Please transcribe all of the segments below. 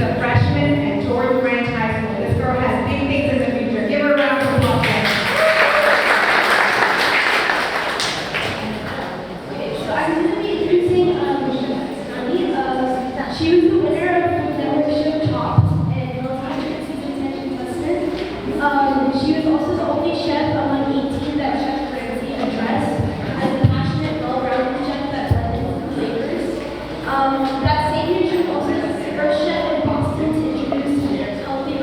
a freshman at George Branch High School. This girl has big things in the future. Give her a round of applause. Okay, so I'm going to be introducing Shani. She was the winner of Food Network Show Top and Girls Teacher Season 10 contestant. She was also the only chef among 18 that Chef Ramsay addressed as a passionate, well-rounded chef that blended flavors. That same year, she was also the first chef in Boston to introduce healthy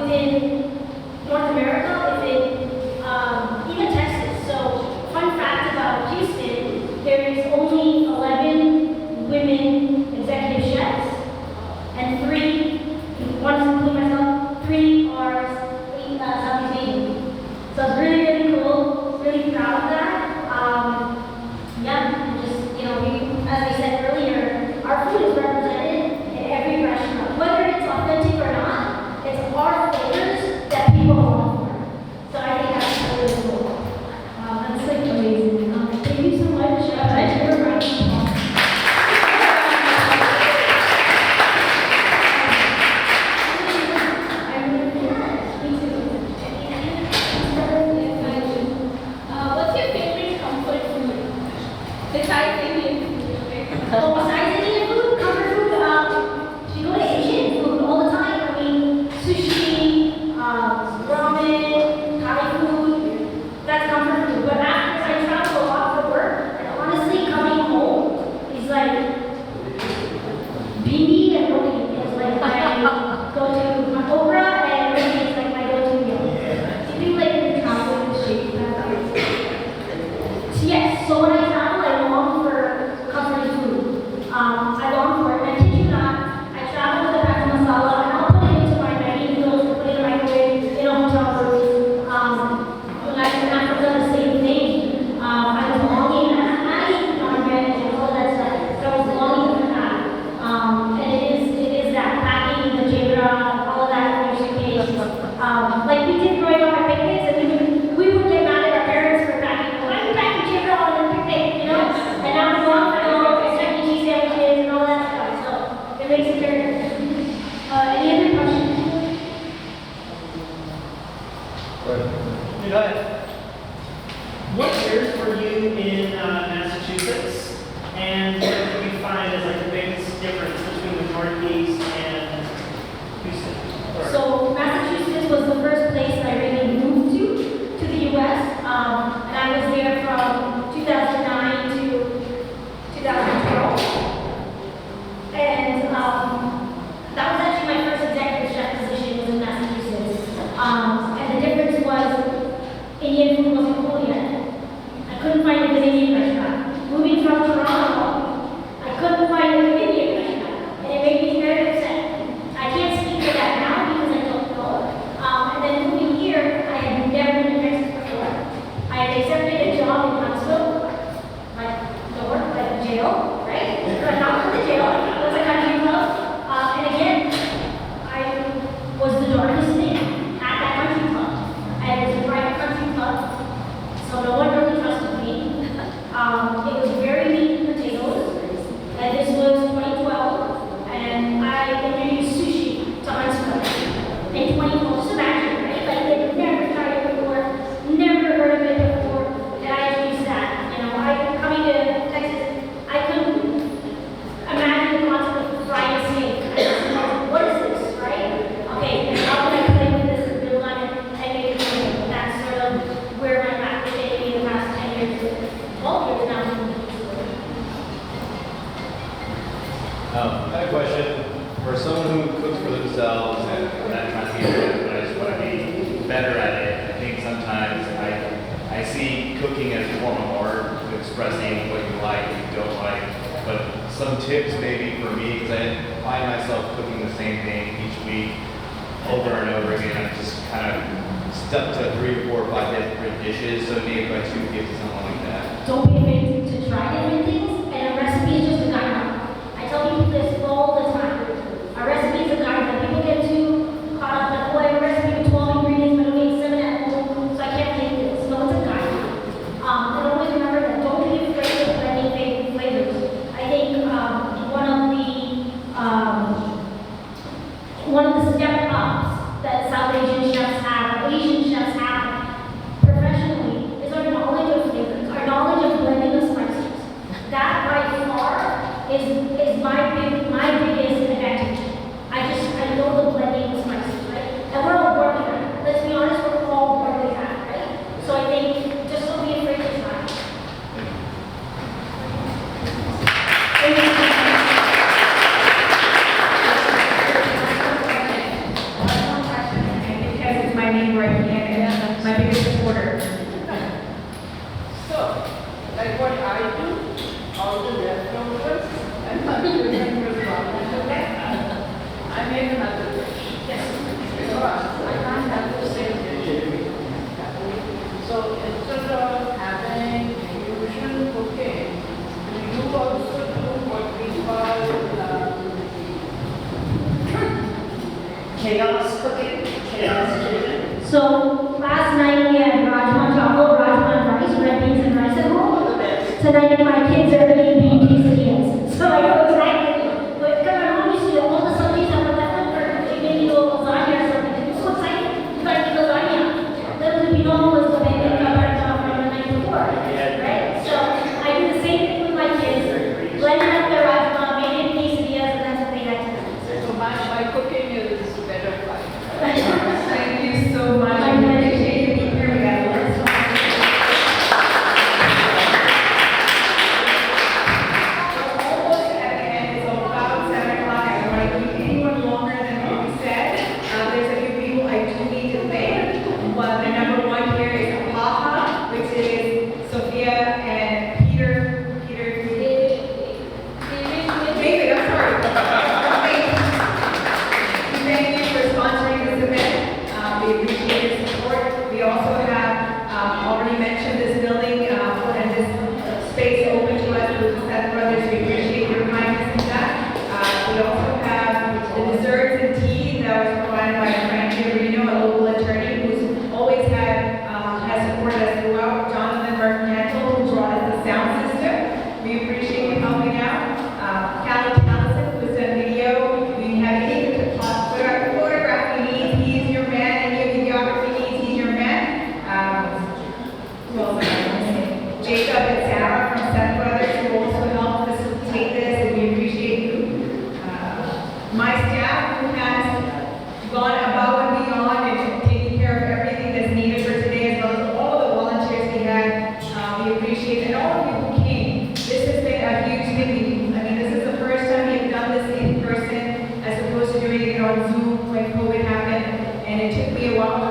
within North America, within even Texas. So, fun fact about Houston, there is only 11 women executive chefs, and 3, one is including myself, 3 are Southeast Asian. So it's really, really cool, really proud of that. Yeah, and just, as I said earlier, our food is represented in every restaurant. Whether it's authentic or not, it's our flavors that people want for. So I think that's really cool. That's like amazing. Thank you so much. Thank you very much. What's your favorite comfort food? Besides Indian food, okay? Oh, besides Indian food, comfort food, you go to Asian food all the time. I mean, sushi, ramen, Thai food, that's comfort food. But after I travel a lot for work, and honestly, coming home is like bindi and roti is like my go-to. My okra and roti is like my go-to meal. Do you like travel with shape? Yes, so when I travel, I long for comfort food. I long for it. I kid you not, I travel with a pack of masala, and I'll put it into my Maggi noodles, put it in the microwave, in a hotel room. When I was in Africa, the same thing. I was longing, and I eat non-veg and all that stuff, so I was longing for that. And it is that packing, the jibra, all of that in your suitcase. Like we did growing up at picnics, and we would get mad at our parents for packing. Why are you packing jibra on a picnic, And now we want to know Chuck E. Cheese sandwiches and all that stuff. So it makes it very different. Any other questions? Go ahead. What years were you in Massachusetts? And what did you find as like the biggest difference between the Northeast and Houston? So Massachusetts was the first place that I really moved to the U.S. And I was there from 2009 to 2012. And that was actually my first executive chef position was in Massachusetts. And the difference was Indian food wasn't cool yet. I couldn't find a good Indian restaurant. Moving from Toronto, I couldn't find a good Indian restaurant. And it made me very upset. I can't speak to that now because I don't know. And then moving here, I had never been to Texas before. I had accepted a job in Huntsville, like the work, like jail, right? But not from the jail, it was a country club. And again, I was the darkest thing at that country club. And it was a private country club, so no one really trusted me. It was very meat and potatoes. And this was 2012, and I introduced sushi to Huntsville in 2012. Just imagine, right? Like they'd never tried it before, never heard of it before, and I introduced that. I coming to Texas, I couldn't imagine the concept of frying a steak. I just thought, what is this, right? Okay, and how can I play with this and build on it and make it cool? That's sort of where my path has taken me the past 10 years, 12 years now. I have a question. For someone who cooks for themselves and not trying to be good, but I just want to be better at it, I think sometimes I see cooking as a form of art, expressing what you like, what you don't like. But some tips maybe for me, because I find myself cooking the same thing each week over and over again. I'm just kind of stuck to 3 or 4 or 5 different dishes. So maybe my 2 tips to someone like that. Don't be afraid to try different things, and a recipe is just a guideline. I tell people this all the time. A recipe is a guideline. People get too caught up in, oh, I have a recipe with 12 ingredients, but I only have 7 at home, so I can't make this. No, it's a guideline. And always remember that. Don't be afraid of blending flavors. I think one of the step ups that South Asian chefs have, or Asian chefs have professionally, is our knowledge of flavors, our knowledge of blending of spices. That by far is my biggest advantage. I know the blending of spices, right? And we're all born with that. Let's be honest, we're all born with that, right? So I think just don't be afraid to try. One question, and I money where I can, and my biggest supporter. So, like what I do, all the leftovers, and my children will come to that. I make another dish. Because I can't have the same dish. So instead of having fusion cooking, you also do what we call Chaos cooking, chaos kitchen. So last night we had rajma chawal, rajma and rice, red beans and rice and roll. Tonight my kids are eating quesadillas. So I know exactly. But coming home, you see all the Sundays that were left over, they made me a little lasagna or something. I'm so excited. You gotta get lasagna. Little did we know was the baby got burnt off from the night before. Right? So I do the same thing with my kids. Blended up their rajma, made it quesadillas, and that's what they had tonight. So my cooking is better life. Thank you so much. I appreciate you being here. We got a lot of stuff. We're almost at the end. It's about 7 o'clock. I don't want to keep anyone longer than what we said. There's a few people I do need to thank. Well, the number one here is Paha, which is Sophia and Peter. David, I'm sorry. Thank you for sponsoring this event. We appreciate your support. We also have already mentioned this building and this space open to us with Seth Brothers. We appreciate your kindness in that. We also have the desserts and tea that was provided by Frankie Reno, a local attorney who's always has supported us throughout. Jonathan Mercantil, who brought us the sound system. We appreciate you helping out. Callie Townsend, who's done video. We have any photography needs, he's your man. Any videography needs, he's your man. Who else am I missing? Jacob and Sarah from Seth Brothers, who also helped facilitate this, and we appreciate you. My staff, who has gone above and beyond and taking care of everything that's needed for today, as well as all the volunteers we had. We appreciate it. And all of you who came. This has been a huge thing. I mean, this is the first time we've done this in person as opposed to doing it on Zoom when COVID happened. And it took me a while